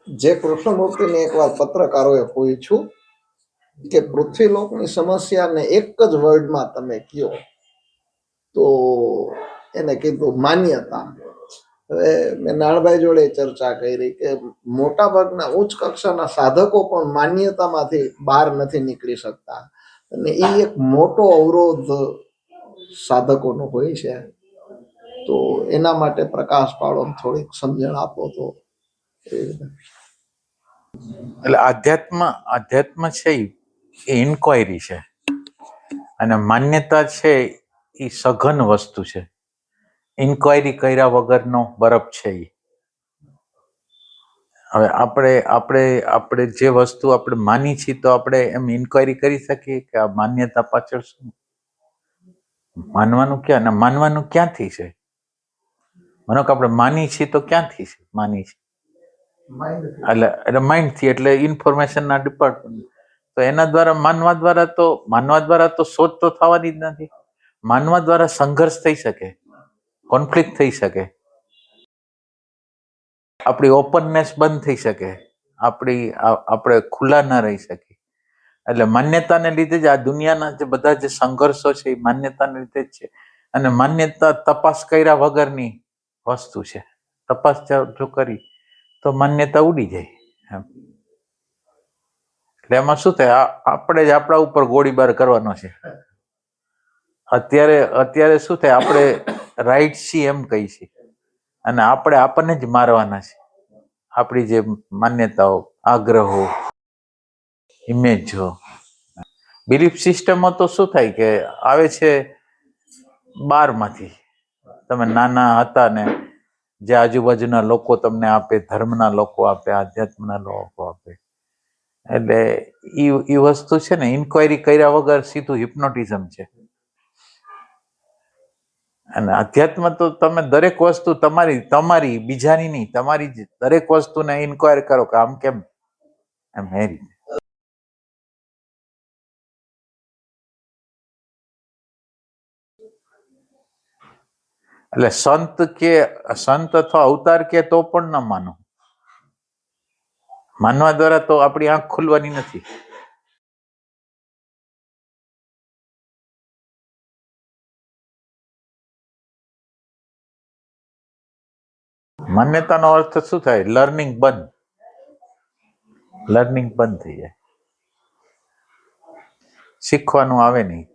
જે કૃષ્ણમૂર્તિને એકવાર પત્રકારોએ પૂછ્યું કે પૃથ્વીલોકની સમસ્યાને એક જ વર્ડમાં તમે કહો, તો એને કીધું માન્યતા. હવે મેં નાણભાઈ જોડે ચર્ચા કરી કે મોટાભાગના ઉચ્ચ કક્ષાના સાધકો પણ માન્યતામાંથી બહાર નથી નીકળી શકતા, અને એ એક મોટો અવરોધ સાધકોનો હોય છે. તો એના માટે પ્રકાશ પાડો, થોડીક સમજણ આપો તો. એટલે આધ્યાત્મ છે એ ઇન્ક્વાયરી છે, અને માન્યતા છે એ સઘન વસ્તુ છે. ઇન્ક્વાયરી કર્યા વગરનો બરફ છે. હવે આપણે જે વસ્તુ આપણે માની છીએ તો આપણે એમ ઇન્ક્વાયરી કરી શકીએ કે આ માન્યતા પાછળ શું માનવાનું, માનવાનું ક્યાંથી છે? માનો કે આપણે માની છીએ તો ક્યાંથી છે માની છીએ? એટલે માઇન્ડથી, એટલે ઇન્ફોર્મેશનના ડિપાર્ટમેન્ટ. તો એના દ્વારા માનવા દ્વારા તો શોધ તો થવાની જ નથી. માનવા દ્વારા સંઘર્ષ થઈ શકે, કોન્ફ્લિક્ટ થઈ શકે, આપણી ઓપનનેસ બંધ થઈ શકે, આપણે ખુલ્લા ન રહી શકીએ. એટલે માન્યતાને લીધે જ આ દુનિયાના જે બધા જે સંઘર્ષો છે એ માન્યતાને લીધે જ છે. અને માન્યતા તપાસ કર્યા વગરની વસ્તુ છે. તપાસ જો કરી તો માન્યતા ઉડી જાય. એટલે એમાં શું થાય, આપણે જ આપણા ઉપર ગોળીબાર કરવાનો છે. અત્યારે શું થાય, આપણે રાઈટ છીએ એમ કહી છીએ, અને આપણે આપણને જ મારવાના છે. આપણી જે માન્યતાઓ, આગ્રહો, ઇમેજો, બિલીફ સિસ્ટમો તો શું થાય કે આવે છે બહારમાંથી. તમે નાના હતા ને જે આજુબાજુના લોકો તમને આપે, ધર્મના લોકો આપે, આધ્યાત્મના લોકો આપે. એટલે એ વસ્તુ છે ને, ઇન્ક્વાયરી કર્યા વગર સીધું હિપ્નોટિઝમ છે. અને અધ્યાત્મ તો તમે દરેક વસ્તુ તમારી બીજાની નહીં, તમારી દરેક વસ્તુને ઇન્ક્વાયર કરો કે આમ કેમ, એમ એ રીતે. એટલે સંત અથવા અવતાર કે તો પણ ન માનો. માનવા દ્વારા તો આપણી આંખ ખુલવાની નથી. માન્યતાનો અર્થ શું થાય? લર્નિંગ બંધ થઈ જાય, શીખવાનું આવે નહીં.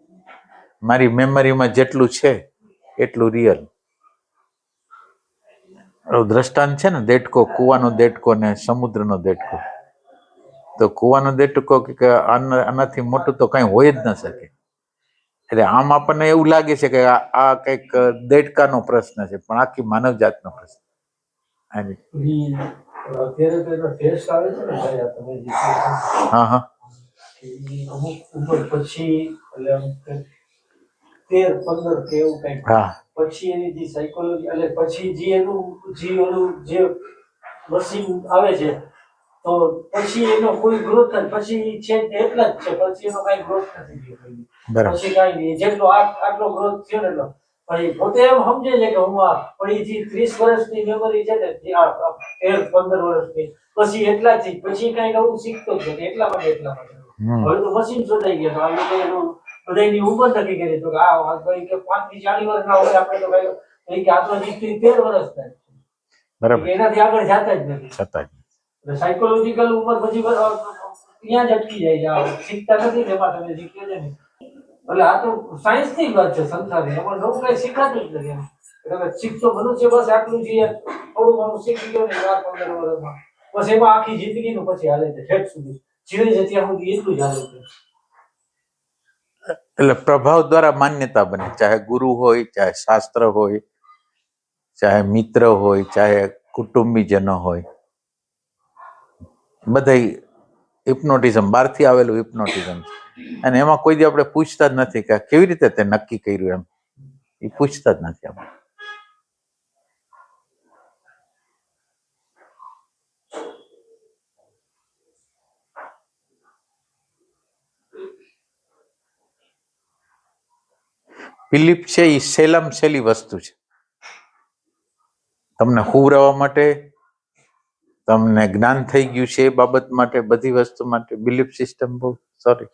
મારી મેમરીમાં જેટલું છે એટલું રિયલ. દ્રષ્ટાંત છે ને, દેડકો, કુવાનો દેડકો ને સમુદ્રનો દેડકો. તો કુવાનો દેડકો કે આનાથી મોટું તો કઈ હોય જ ન શકે. એટલે આમ આપણને એવું લાગે છે કે આ કઈક દેડકાનો પ્રશ્ન છે, પણ આખી માનવ જાતનો પ્રશ્ન. હા હા, અમુક ઉંમર પછી એટલે 13-15 કે એવું કઈક, પછી એની જે સાયકોલોજી, એટલે પછી જે એનું જે મશીન આવે છે, તો પછી એનો કોઈ ગ્રોથ નથી. પછી છે એટલા જ છે, પછી એનો કઈ ગ્રોથ નથી થયો. પછી કઈ નહીં, જેટલો આટલો ગ્રોથ થયો ને એટલો. પણ પોતે એમ સમજે છે કે હું પણ એ જે 30 વર્ષની મેમરી છે ને, 13-15 વર્ષની, પછી એટલા જ, પછી કઈ નવું શીખતો જ નથી. એટલા માટે હવે તો મશીન શોધાઈ ગયા. આ લોકો બધાની ઉંમર નક્કી કરી તો કે આ 35-40 વર્ષના હોય આપણે તો કઈ કે આ તો 13 વર્ષ થાય, બરાબર, એનાથી આગળ જતા જ નથી. સાયકોલોજીકલ ઉંમર પછી ત્યાં જ અટકી જાય, શીખતા નથી. એમાં તમે શીખ્યો છે ને, એટલે આ તો સાયન્સ ની વાત છે સંસારની. એમાં નવું કઈ શીખાતું જ નથી. એટલે શીખતો મનુષ્ય બસ આટલું છે, થોડું ઘણું શીખી ગયો ને 15 વર્ષમાં, બસ એમાં આખી જિંદગીનું પછી હાલે છે, ઠેઠ સુધી જીવે છે ત્યાં સુધી એટલું જ હાલે છે. એટલે પ્રભાવ દ્વારા માન્યતા બને, ચાહે ગુરુ હોય, ચાહે શાસ્ત્ર હોય, ચાહે મિત્ર હોય, ચાહે કુટુંબીજનો હોય. બધા હિપ્નોટિઝમ, બહારથી આવેલું હિપ્નોટિઝમ છે. અને એમાં કોઈ દી આપણે પૂછતા જ નથી કે કેવી રીતે તે નક્કી કર્યું, એમ એ પૂછતા જ નથી આપણે. બિલીફ છે એ સહેલામાં સહેલી વસ્તુ છે. તમને હુવરાવવા માટે તમને જ્ઞાન થઈ ગયું છે એ બાબત માટે, બધી વસ્તુ માટે બિલીફ સિસ્ટમ બહુ સોરી,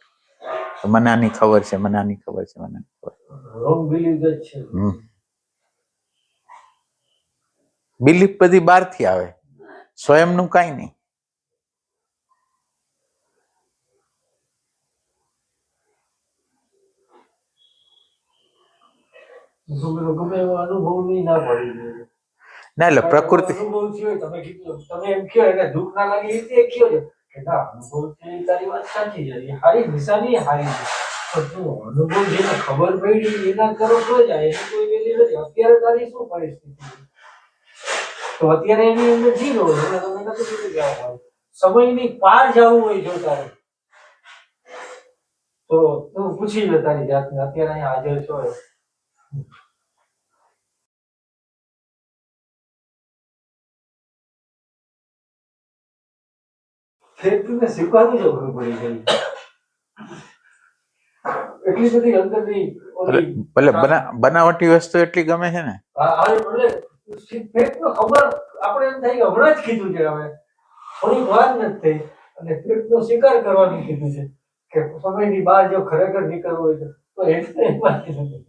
મને આની ખબર છે, મને આની ખબર છે, મને આની ખબર. રોંગ બિલીફ જ છે. બિલીફ બધી બહારથી આવે, સ્વયંનું કાંઈ નહીં. ગમે એવો અનુભવ નહીં ના પડી જોઈએ. ના એટલે પ્રકૃતિ અનુભવ થયો હોય, તમે કીધું, તમે એમ કહો એટલે દુઃખ ના લાગે એ રીતે કહો છો કે ના અનુભવ છે, તારી વાત સાચી છે, એ હારી નિશાની હારી છે. પણ તું અનુભવ જેને ખબર પડી એના કરો તો જાય, એની કોઈ વેલ્યુ નથી. અત્યારે તારી શું પરિસ્થિતિ છે તો અત્યારે એની અંદર જીવો. તમે નથી કીધું કે આવું સમયની પાર જવું હોય જો તારે તો તું પૂછી લે તારી જાતને, અત્યારે અહીંયા હાજર છો. ફેક્ટરીને સ્વીકારવું જ અઘરું પડી ગયું. એટલી બધી અંદરની ભલે બનાવટી વસ્તુ એટલી ગમે છે ને. ફેક્ટનો ખબર આપણે એમ થાય કે હમણાં જ કીધું છે, હવે થોડીક વાર નથી થઈ અને ફેક્ટનો સ્વીકાર કરવાનું કીધું છે કે સમયની બહાર જો ખરેખર નીકળવું હોય તો એટલે એમાંથી નથી.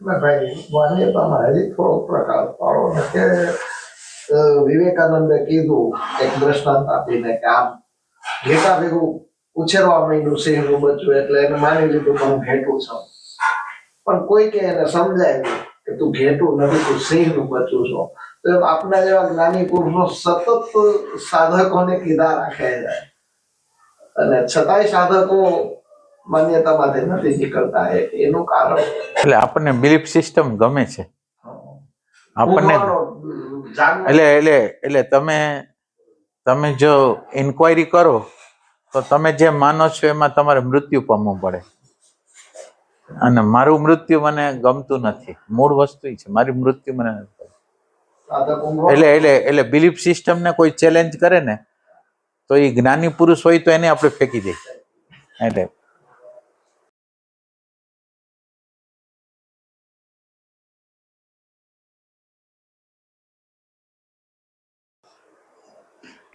ભાઈ માન્યતામાં હજી થોડો પ્રકાર પાડો ને કે વિવેકાનંદે કીધું એક દ્રષ્ટાંત આપીને કે આમ ઘેટા ભેગું ઉછેરવા માંડ્યું સિંહનું બચ્ચું એટલે એને માની લીધું કે હું ઘેટું છું. પણ કોઈ કે એને સમજાવ્યું કે તું ઘેટું નથી, તું સિંહનું બચ્ચું છો. તો એમ આપણા જેવા જ્ઞાની પુરુષો સતત સાધકોને કીધા રાખે છે અને છતાંય સાધકો માન્યતામાંથી નથી નીકળતા. એનું કારણ એટલે આપણને બિલીફ સિસ્ટમ ગમે છે આપણને. એટલે તમે જો ઇન્ક્વાયરી કરો તો તમે જે માનો છો એમાં તમારે મૃત્યુ પામવું પડે. અને મારું મૃત્યુ મને ગમતું નથી, મૂળ વસ્તુ છે મારી મૃત્યુ મને નથી. એટલે બિલીફ સિસ્ટમ ને કોઈ ચેલેન્જ કરે ને તો એ જ્ઞાની પુરુષ હોય તો એને આપણે ફેંકી દઈએ. એટલે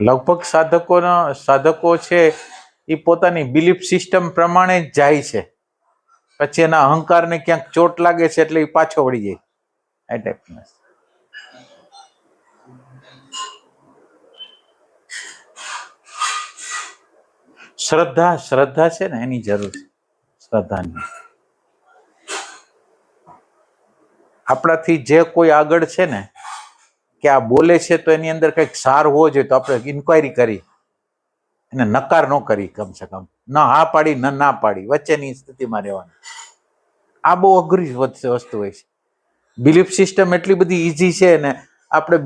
લગભગ સાધકો છે એ પોતાની બિલીફ સિસ્ટમ પ્રમાણે જ જાય છે, પછી એના અહંકારને ક્યાંક ચોટ લાગે છે એટલે એ પાછો વળી જાય. એ ટાઈપના શ્રદ્ધા છે ને એની જરૂર છે. શ્રદ્ધાની આપણાથી જે કોઈ આગળ છે ને કે આ બોલે છે તો એની અંદર કંઈક સાર હોવો જોઈએ તો આપણે ઇન્ક્વાયરી કરી એને નકાર ન કરી, કમસે કમ ન હા પાડી ન ના પાડી, વચ્ચેની સ્થિતિમાં રહેવાની. આ બહુ અઘરી વસ્તુ હોય છે. બિલીફ સિસ્ટમ એટલી બધી ઈઝી છે ને આપણે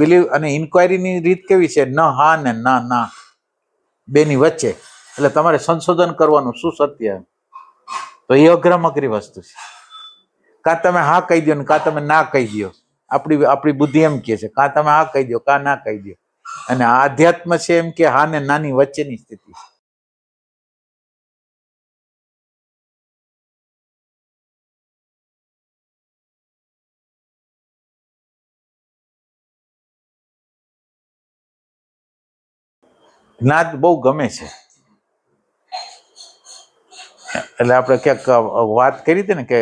બિલીફ અને ઇન્ક્વાયરીની રીત કેવી છે, ન હા ને ના બેની વચ્ચે. એટલે તમારે સંશોધન કરવાનું શું સત્ય, તો એ અઘરામ અઘરી વસ્તુ છે. કાં તમે હા કહી દો ને કાં તમે ના કહી દો. આપણી બુદ્ધિ એમ કે છે કાં તમે હા કહી દો કાં ના કહી દો. અને આધ્યાત્મ છે એમ કે હા ને નાની વચ્ચેની સ્થિતિ. જ્ઞાત બહુ ગમે છે. એટલે આપણે ક્યાંક વાત કરી હતી ને કે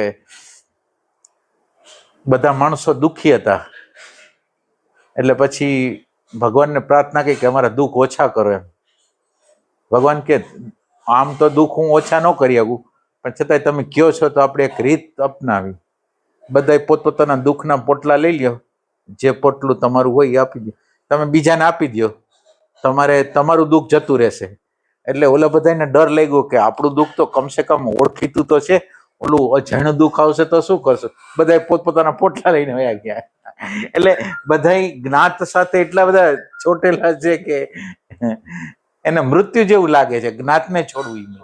બધા માણસો દુઃખી હતા એટલે પછી ભગવાનને પ્રાર્થના કરી કે અમારા દુઃખ ઓછા કરો એમ. ભગવાન કે આમ તો દુઃખ હું ઓછા ન કરી શકું, પણ છતાંય તમે કયો છો તો આપણે એક રીત અપનાવી. બધા પોતપોતાના દુઃખના પોટલા લઈ લ્યો, જે પોટલું તમારું હોય એ આપી દો, તમે બીજાને આપી દો, તમારું દુઃખ જતું રહેશે. એટલે ઓલા બધાને ડર લાગ્યો કે આપણું દુઃખ તો કમસે કમ ઓળખીતું તો છે, ઓલું અજાણ્યું દુઃખ આવશે તો શું કરશું. બધા પોતપોતાના પોટલા લઈને વયા ગયા. એટલે બધા જ્ઞાત સાથે એટલા બધા ચોટેલા છે કે એને મૃત્યુ જેવું લાગે છે જ્ઞાતને છોડવું.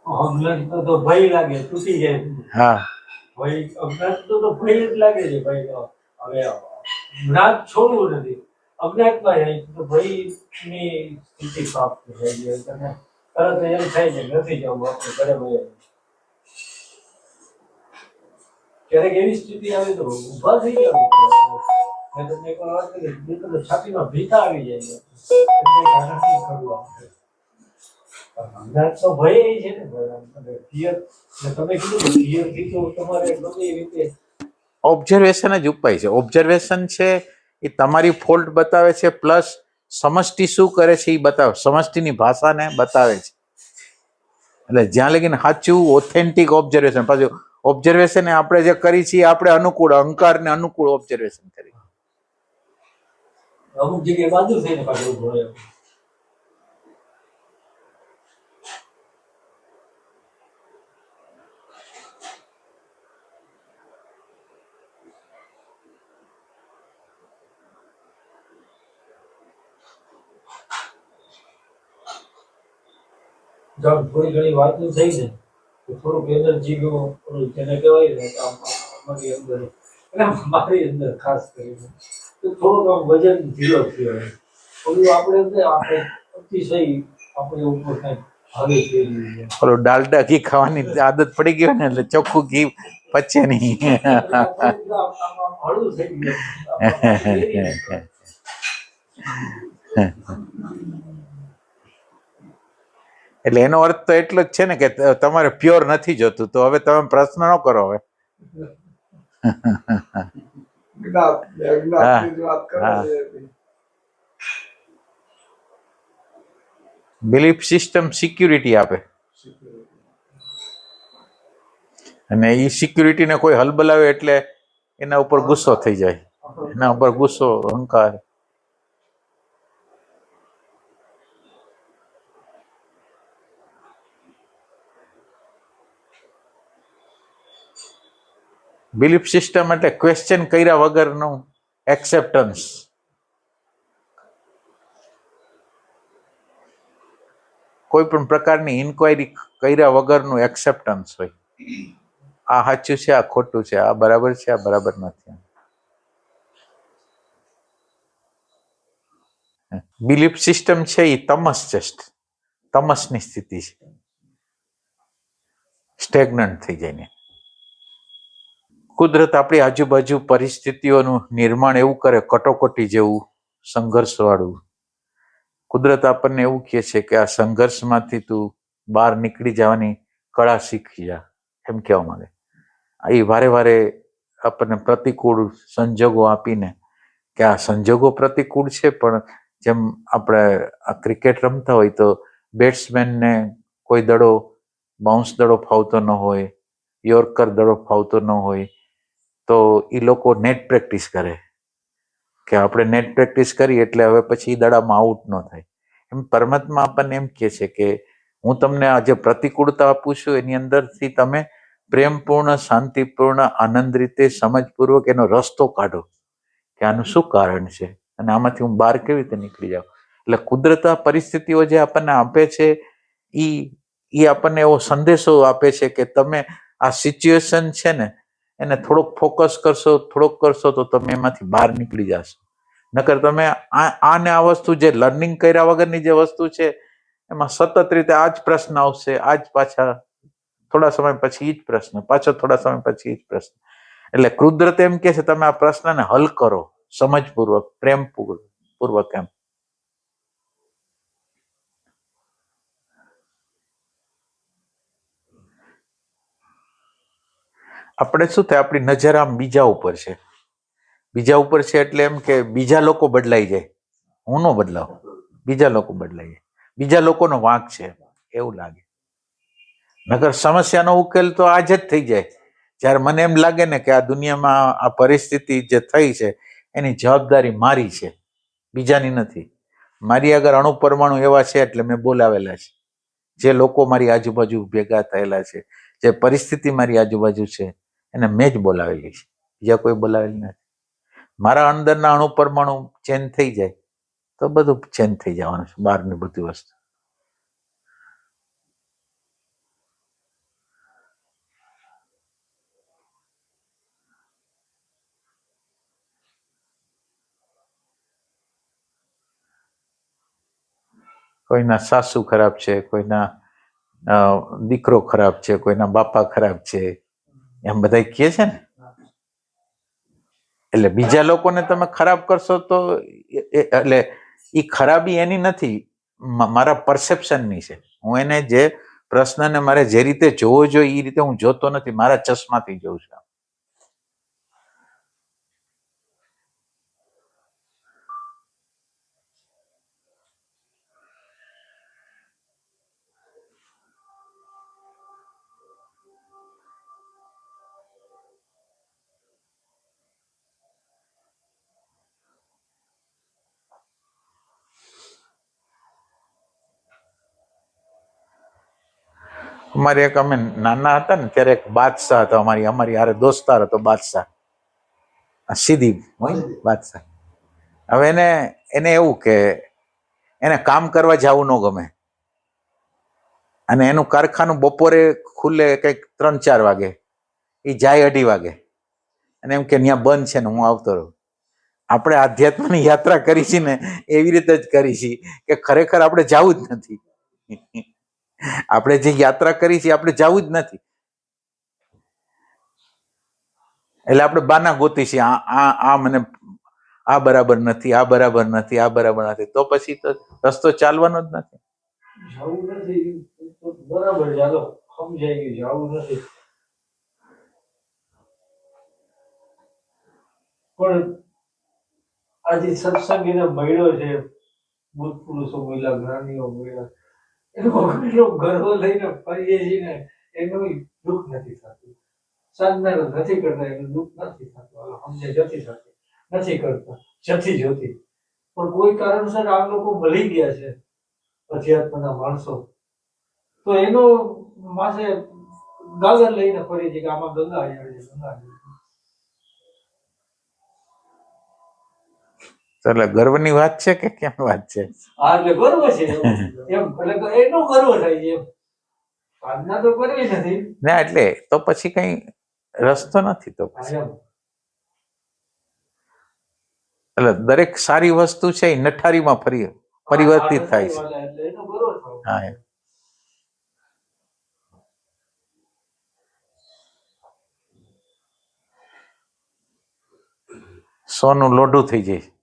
અજ્ઞાન તો ભય લાગે, તૂટી જાય. હા, ભય અજ્ઞાન તો ભય જ લાગે છે. ભાઈ હવે જ્ઞાન છોડવું નથી, અજ્ઞાતમાં જાય તો ભયની સ્થિતિ પ્રાપ્ત થઈ જાય. તમે તરત એમ થાય છે કે નથી જવું આપણે ઘરે મળીએ. ક્યારેક એવી સ્થિતિ આવે તો ઊભા થઈ જવું પડે. મેં તમને એક વાર વાત કરી, નહીં તો છાતીમાં ભીતા આવી જાય છે. એટલે આના શું કરવું આપણે? અંદાજ તો ભય એ છે ને, ફિયર. તમે કીધું કે ફિયરથી તો તમારે ગમે એ રીતે ઓબ્ઝર્વેશન જ ઉપાય છે. ઓબ્ઝર્વેશન છે એ તમારી ફોલ્ટ બતાવે છે, પ્લસ સમષ્ટિ શું કરે છે એ બતાવે, સમષ્ટિની ભાષાને બતાવે છે. એટલે જ્યાં લગીને સાચું ઓથેન્ટિક ઓબ્ઝર્વેશન, પાછું ઓબ્ઝર્વેશન આપણે જે કરી છીએ આપણે અનુકૂળ, અહંકારને અનુકૂળ ઓબ્ઝર્વેશન કરી. અમુક જગ્યાએ બાજુ થઈને પાછું ઉભો રહે. થોડી ઘણી વાતો થઈ ને તો થોડુંક એનર્જી જેને કહેવાય ને અમારી અંદર, એટલે મારી અંદર ખાસ કરીને તો થોડુંક આમ વજન ઢીલો થયો. ઓલું આપણે અતિશય આપણે ઉપર કાંઈક હાવી થઈ ગયું છે. ઓલું ડાલડા ઘી ખાવાની આદત પડી ગઈ ને એટલે ચોખ્ખું ઘી પચે નહીં. હળવું થઈ ગયું. એટલે એનો અર્થ તો એટલો જ છે ને કે તમારે પ્યોર નથી જોતું, તો હવે તમે પ્રશ્ન ન કરો. હવે બિલીફ સિસ્ટમ સિક્યુરિટી આપે, અને એ સિક્યુરિટીને કોઈ હલબલાવે એટલે એના ઉપર ગુસ્સો થઈ જાય, એના ઉપર ગુસ્સો, અહંકાર. બિલીફ સિસ્ટમ એટલે ક્વેશ્ચન કર્યા વગરનું એક્સેપ્ટન્સ. કોઈ પણ પ્રકારની ઇન્ક્વાયરી કર્યા વગરનું એક્સેપ્ટન્સ હોય. આ સાચું છે, આ ખોટું છે, આ બરાબર છે, આ બરાબર નથી. બિલીફ સિસ્ટમ છે એ તમસ છે, તમસની સ્થિતિ છે, સ્ટેગ્નન્ટ થઈ જાય ને. કુદરત આપણી આજુબાજુ પરિસ્થિતિઓનું નિર્માણ એવું કરે, કટોકટી જેવું, સંઘર્ષવાળું. કુદરત આપણને એવું કહે છે કે આ સંઘર્ષમાંથી તું બહાર નીકળી જવાની કળા શીખી જા, એમ કહેવા માંગે. એ વારે વારે આપણને પ્રતિકૂળ સંજોગો આપીને, કે આ સંજોગો પ્રતિકૂળ છે, પણ જેમ આપણે આ ક્રિકેટ રમતા હોય તો બેટ્સમેનને કોઈ દડો, બાઉન્સ દડો ફાવતો ન હોય, યોર્કર દડો ફાવતો ન હોય, તો એ લોકો નેટ પ્રેક્ટિસ કરે કે આપણે નેટ પ્રેક્ટિસ કરી એટલે હવે પછી દડામાં આઉટ ન થાય. એમ પરમાત્મા આપણને એમ કહે છે કે હું તમને આ જે પ્રતિકૂળતા આપું છું એની અંદરથી તમે પ્રેમપૂર્ણ, શાંતિપૂર્ણ, આનંદ રીતે, સમજપૂર્વક એનો રસ્તો કાઢો કે આનું શું કારણ છે અને આમાંથી હું બહાર કેવી રીતે નીકળી જાઉં. એટલે કુદરત પરિસ્થિતિઓ જે આપણને આપે છે એ આપણને એવો સંદેશો આપે છે કે તમે આ સિચ્યુએશન છે ને એને થોડોક ફોકસ કરશો, થોડોક કરશો તો તમે એમાંથી બહાર નીકળી જશો. નકર તમે આને આ વસ્તુ જે લર્નિંગ કર્યા વગરની જે વસ્તુ છે એમાં સતત રીતે આ જ પ્રશ્ન આવશે, આ જ પાછા થોડા સમય પછી એ જ પ્રશ્ન, પાછો થોડા સમય પછી એ જ પ્રશ્ન. એટલે કુદરત એમ કે છે તમે આ પ્રશ્નને હલ કરો સમજપૂર્વક, પ્રેમપૂર્વક. એમ આપણે શું થાય, આપણી નજર આમ બીજા ઉપર છે, બીજા ઉપર છે એટલે એમ કે બીજા લોકો બદલાઈ જાય, હું ન બદલાવ, બીજા લોકો બદલાઈ જાય, બીજા લોકોનો વાંક છે એવું લાગે. નકર સમસ્યાનો ઉકેલ તો આજ જ થઈ જાય જ્યારે મને એમ લાગે ને કે આ દુનિયામાં આ પરિસ્થિતિ જે થઈ છે એની જવાબદારી મારી છે, બીજાની નથી. મારી આગળ અણુ પરમાણુ એવા છે એટલે મેં બોલાવેલા છે, જે લોકો મારી આજુબાજુ ભેગા થયેલા છે, જે પરિસ્થિતિ મારી આજુબાજુ છે એને મેં જ બોલાવેલી છે, બીજા કોઈ બોલાવેલી નથી. મારા અંદરના અણુ પરમાણુ ચેન્જ થઈ જાય તો બધું ચેન્જ થઈ જવાનું છે, બહારની બધી વસ્તુ. કોઈના સાસુ ખરાબ છે, કોઈના દીકરો ખરાબ છે, કોઈના બાપા ખરાબ છે, એમ બધા કહે છે ને. એટલે બીજા લોકોને તમે ખરાબ કરશો તો એટલે એ ખરાબી એની નથી, મારા પરસેપ્શનની છે. હું એને જે પ્રશ્નને મારે જે રીતે જોવો જોઈએ એ રીતે હું જોતો નથી, મારા ચશ્માથી જોઉં છું. અમારે એક અમે નાના હતા ને ત્યારે એક બાદશાહ હતો, અમારી હારે દોસ્તાર હતો બાદશાહ, સીધી બાદશાહ. હવે એને એવું કે એને કામ કરવા જવું ન ગમે, અને એનું કારખાનું બપોરે ખુલે કંઈક 3-4 વાગે, એ જાય 2:30 વાગે, અને એમ કે ત્યાં બંધ છે ને હું આવતો રહું. આપણે આધ્યાત્મની યાત્રા કરી છે ને એવી રીતે જ કરી છે કે ખરેખર આપણે જવું જ નથી. આપણે જે યાત્રા કરી છે આપણે જવું જ નથી, એટલે આપણે બાના ગોતી છે. આ મને આ બરાબર નથી, આ બરાબર નથી, આ બરાબર નથી, તો પછી તો રસ્તો ચાલવાનો જ નથી. જવું નથી તો બરાબર, ચાલો સમજાઈ ગયું, જવું નથી. પણ આજે સત્સંગ એને મળ્યો છે, બુદ્ધ પુરુષો મળ્યા, જ્ઞાનીઓ મળ્યા, એનો ગર્વ લઈને ફરીએ છીએ ને એનું દુઃખ નથી થતું. સાધના નથી કરતા એનું દુઃખ નથી થતું. અમને જતી થતી નથી કરતા, જતી જોતી. પણ કોઈ કારણસર આ લોકો મળી ગયા છે અધ્યાત્મના માણસો, તો એનો માથે ગાગર લઈને ફરી છે કે આમાં ગંગા આવે છે, ગંગા આવે છે. એટલે ગર્વની વાત છે કે કેમ વાત છે? હા, એટલે ગર્વ છે એમ, એટલે એનો ગર્વ થાય છે એમ. સાધના તો કરવી નથી ના, એટલે તો પછી કઈ રસ્તો નથી. તો પછી એટલે દરેક સારી વસ્તુ છે એ નઠારીમાં પરિવર્તિત થાય છે. એનો ગર્વ થાય. હા, એમ. સોનું લોઢું થઈ જાય.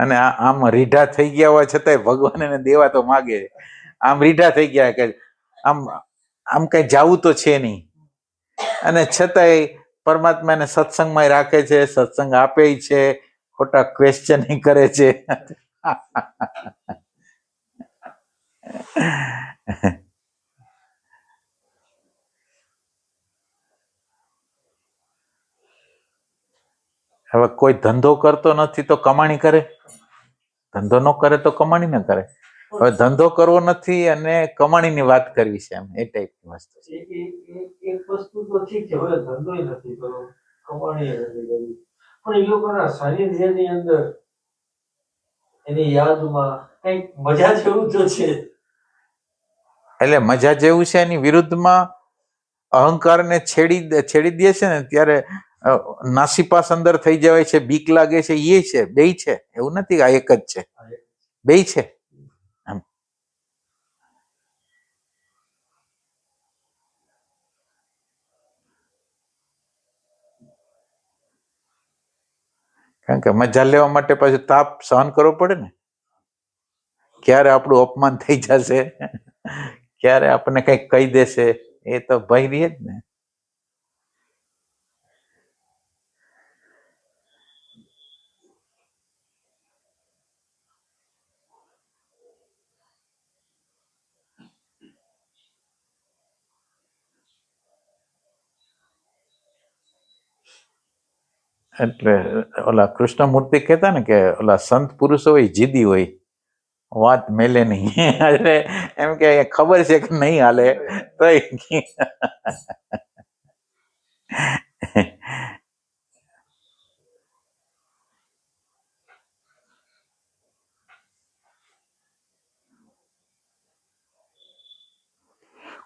અને આમ રીઢા થઈ ગયા હોય છતાંય ભગવાન એને દેવા તો માગે. આમ રીઢા થઈ ગયા કે આમ કઈ જાવું તો છે નહીં, અને છતાંય પરમાત્મા એને સત્સંગમાં રાખે છે, સત્સંગ આપે છે, ખોટા ક્વેશ્ચન કરે છે. હવે કોઈ ધંધો કરતો નથી તો કમાણી કરે, ધંધો ન કરે તો કમાણી ન કરે. હવે ધંધો કરવો નથી અને કમાણીની વાત કરવી છે, એમ એ ટાઈપની વસ્તુ છે. એક વસ્તુ તો ઠીક છે, હવે ધંધો નથી કરવો, કમાણી નથી કરવી, પણ એ લોકોના સાનિધ્યની અંદર એની યાદમાં કઈક મજા જેવું તો છે. એટલે મજા જેવું છે, એની વિરુદ્ધમાં અહંકારને છેડી દે છે ને ત્યારે નાસીપાસ અંદર થઈ જાય છે, બીક લાગે છે, એ છે, બેય છે. એવું નથી આ એક જ છે, બેય છે. કારણ કે મજા લેવા માટે પાછું તાપ સહન કરવો પડે ને. ક્યારે આપણું અપમાન થઈ જશે, ક્યારે આપણને કઈક કહી દેશે, એ તો ભય રહે જ ને. એટલે ઓલા કૃષ્ણમૂર્તિ કહેતા ને કે ઓલા સંત પુરુષો હોય જીદી હોય, વાત મેલે નહીં. એટલે એમ કે ખબર છે કે નહીં હાલે તો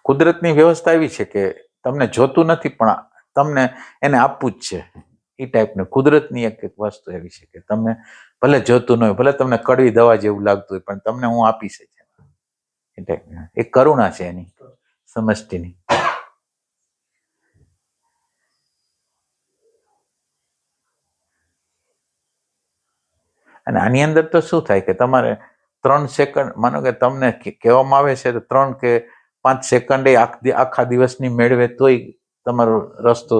કુદરતની વ્યવસ્થા એવી છે કે તમને જોતું નથી પણ તમને એને આપવું જ છે. એ ટાઈપની કુદરતની એક વસ્તુ એવી છે કે તમને ભલે જોતું ન હોય, ભલે તમને કડવી દવા જેવું લાગતું હોય, પણ તમને હું આપીશ જ. એ ટાઈપની એક કરુણા છે એની સમષ્ટિની. અને આની અંદર તો શું થાય કે તમારે 3 સેકન્ડ, માનો કે તમને કહેવામાં આવે છે તો 3 કે 5 સેકન્ડે આખા દિવસની મેળવે તોય તમારો રસ્તો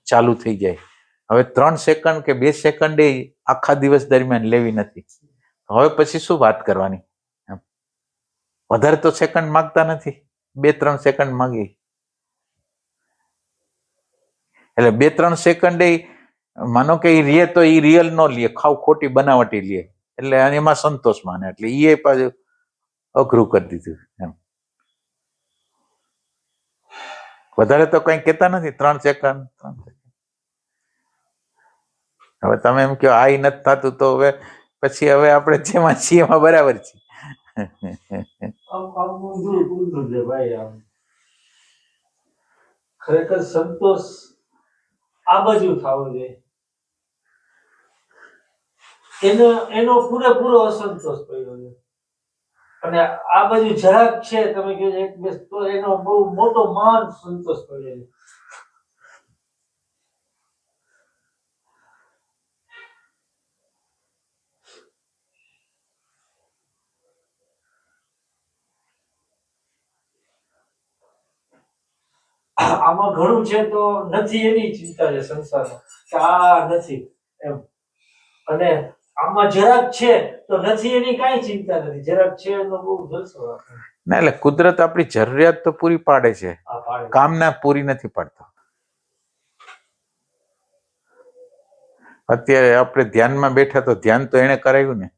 ચાલુ થઈ જાય. હવે 3 સેકન્ડ કે 2 સેકન્ડે આખા દિવસ દરમિયાન લેવી નથી. હવે પછી શું વાત કરવાની? વધારે તો સેકન્ડ માગતા નથી, 2-3 સેકન્ડ માગી. એટલે 2-3 સેકન્ડે માનો કે એ રે તો એ રિયલ નો લે, ખાવ ખોટી બનાવટી લે, એટલે એમાં સંતોષ માને. એટલે એ પાછું અઘરું કરી દીધું એમ. વધારે તો કઈ કહેતા નથી, 3 સેકન્ડ. હવે તમે એમ કહો આ નથી થતું તો હવે પછી હવે આપણે જેમાં છીએ એમાં બરાબર છે. આમ ઊંધું છે ભાઈ. આમ ખરેખર સંતોષ આ બાજુ થવો જોઈએ. એનો પૂરેપૂરો અસંતોષ પડ્યો છે. અને આ બાજુ જરાક છે, તમે કહો એક બે, તો એનો બહુ મોટો મહાન સંતોષ પડ્યો છે. આમાં ઘણું છે તો નથી એની ચિંતા છે સંસારમાં, કે આ નથી એમ. અને આમાં જરાક છે તો નથી એની કાંઈ ચિંતા નથી, જરાક છે એનો બહુ જલસો રાખે. ના, એટલે કુદરત આપણી જરૂરિયાત તો પૂરી પાડે છે, કામના પૂરી નથી પાડતો. અત્યારે આપણે ધ્યાનમાં બેઠા તો ધ્યાન તો એને કરાવ્યું ને,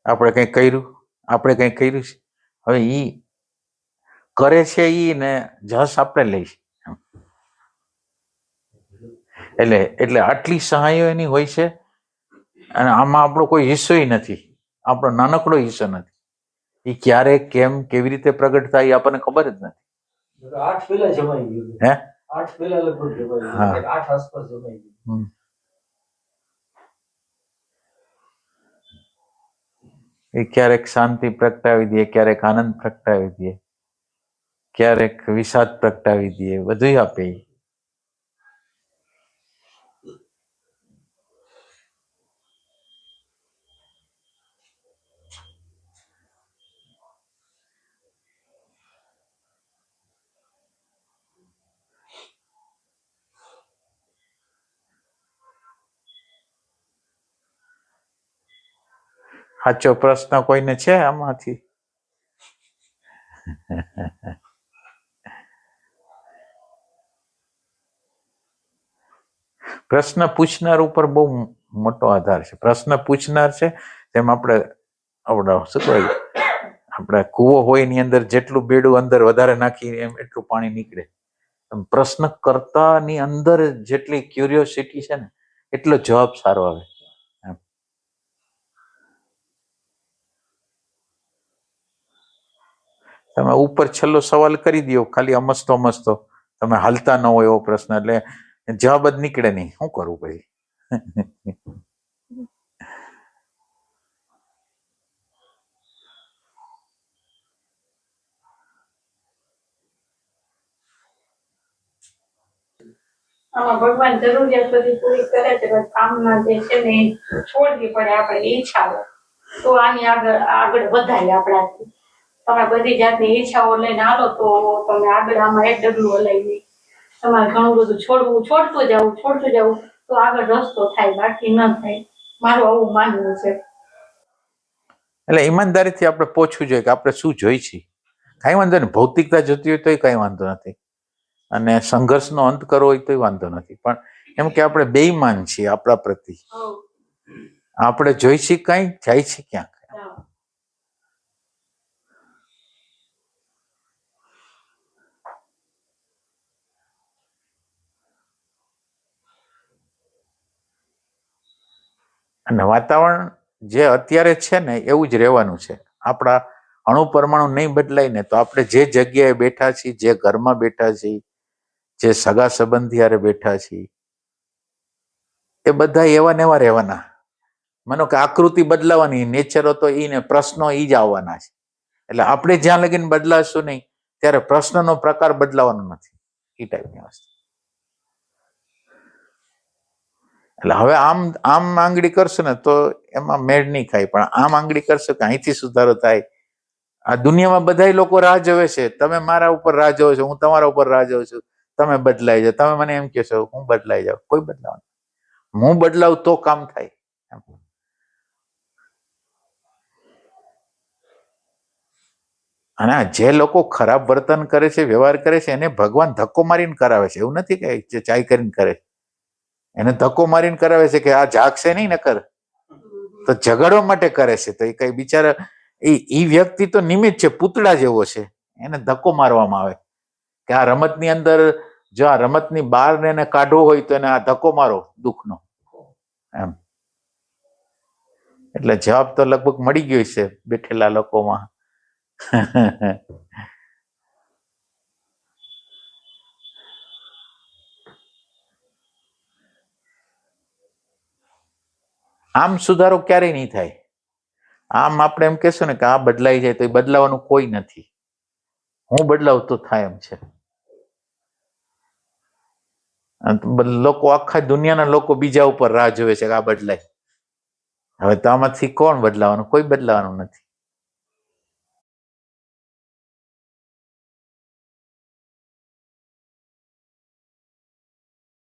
આપણે કંઈ કર્યું? આપણે કંઈ કર્યું છે? હવે ઈ કરે છે ઈ ને જસ આપણે લઈશ. એટલે આટલી સહાયો એની હોય છે, અને આમાં આપણો કોઈ હિસ્સો નથી, આપણો નાનકડો હિસ્સો નથી. એ ક્યારે, કેમ, કેવી રીતે પ્રગટ થાય એ આપણને ખબર જ નથી. 8 પેલા જમાઈ ગયું. હે 8 પેલા લગભગ જમાઈ ગયું. 8 આસપાસ જમાઈ ગયું. એ ક્યારેક શાંતિ પ્રગટાવી દે, ક્યારેક આનંદ પ્રગટાવી દે, ક્યારેક વિષાદ પ્રગટાવી દે, બધું આપે. સાચો પ્રશ્ન કોઈને છે આમાંથી? પ્રશ્ન પૂછનાર ઉપર બહુ મોટો આધાર છે. પ્રશ્ન પૂછનાર છે તેમ આપણે શું કહેવાય, આપણે કૂવો હોય એની અંદર જેટલું બેડું અંદર વધારે નાખી એમ એટલું પાણી નીકળે. પ્રશ્ન કરતાની અંદર જેટલી ક્યુરિયોસિટી છે ને એટલો જવાબ સારો આવે. તમે ઉપર છેલ્લો સવાલ કરી દો ખાલી અમસ્તો, તમે હાલતા ન હોય એવો પ્રશ્ન, એટલે જવાબ જ નીકળે નહીં. શું કરવું ભાઈ? આમાં ભગવાન જરૂરિયાત બધી પૂરી કરે છે, બસ કામના જે છે ને છોડવી પડે આપણે ઈચ્છાઓ, તો આની આગળ વધાય આપણાથી. તમે બધી જાતની ઈચ્છાઓ લઈને હાલો તો તમે આગળ આમાં એક ડગલું હલાવી. તમારે ઘણું બધું છોડતું જવું તો આગળ રસ્તો થાય, બાકી ન થાય. મારું આવું માનવું છે. એટલે ઈમાનદારીથી આપણે પૂછવું જોઈએ કે આપણે શું જોઈ છીએ. કાંઈ વાંધો નહીં, ભૌતિકતા જોતી હોય તોય કાંઈ વાંધો નથી, અને સંઘર્ષનો અંત કરવો હોય તોય વાંધો નથી, પણ એમ કે આપણે બેઈમાન છીએ આપણા પ્રતિ. આપણે જોઈ છીએ કાંઈ, જાય છે ક્યાંક. અને વાતાવરણ જે અત્યારે છે ને એવું જ રહેવાનું છે. આપણા અણુ પરમાણુ નહીં બદલાય ને તો આપણે જે જગ્યાએ બેઠા છીએ, જે ઘરમાં બેઠા છીએ, જે સગા સંબંધી હારે બેઠા છીએ, એ બધા એવા ને એવા રહેવાના. માનો કે આકૃતિ બદલાવાની, નેચરો તો ઈ ને પ્રશ્નો ઈ જ આવવાના છે. એટલે આપણે જ્યાં લગીને બદલાશું નહીં ત્યારે પ્રશ્નનો પ્રકાર બદલાવાનો નથી. એ ટાઈપની વસ્તુ. એટલે હવે આમ આંગળી કરશો ને તો એમાં મેળ નહીં ખાય, પણ આમ આંગળી કરશો કે અહીંથી સુધારો થાય. આ દુનિયામાં બધા લોકો રાહ જોવે છે. તમે મારા ઉપર રાહ જોવો છો, હું તમારા ઉપર રાહ જોઉં છું. તમે બદલાઈ જાઓ. તમે મને એમ કહેશો હું બદલાઈ જાઉં. કોઈ બદલાવાનું, હું બદલાવું તો કામ થાય. અને જે લોકો ખરાબ વર્તન કરે છે, વ્યવહાર કરે છે, એને ભગવાન ધક્કો મારીને કરાવે છે. એવું નથી કે જે ચાય કરીને કરે, એને ધક્કો મારીને કરાવે છે કે આ જાગશે નહીં નકર તો ઝઘડવા માટે કરે છે. તો એ કઈ બિચારા એ વ્યક્તિ તો નિમિત્ત છે, પૂતળા જેવો છે. એને ધક્કો મારવામાં આવે કે આ રમતની અંદર જો આ રમતની બહાર ને એને કાઢવો હોય તો એને આ ધક્કો મારો દુઃખનો એમ. એટલે જવાબ તો લગભગ મળી ગયો છે બેઠેલા લોકોમાં. આમ સુધારો ક્યારેય નહીં થાય. આમ આપણે એમ કહેશું ને કે આ બદલાઈ જાય તો એ બદલાવાનું કોઈ નથી. હું બદલાવ તો થાય એમ છે. લોકો આખા દુનિયાના લોકો બીજા ઉપર રાહ જોવે છે કે આ બદલાય. હવે તો આમાંથી કોણ બદલાવાનું? કોઈ બદલાવાનું નથી.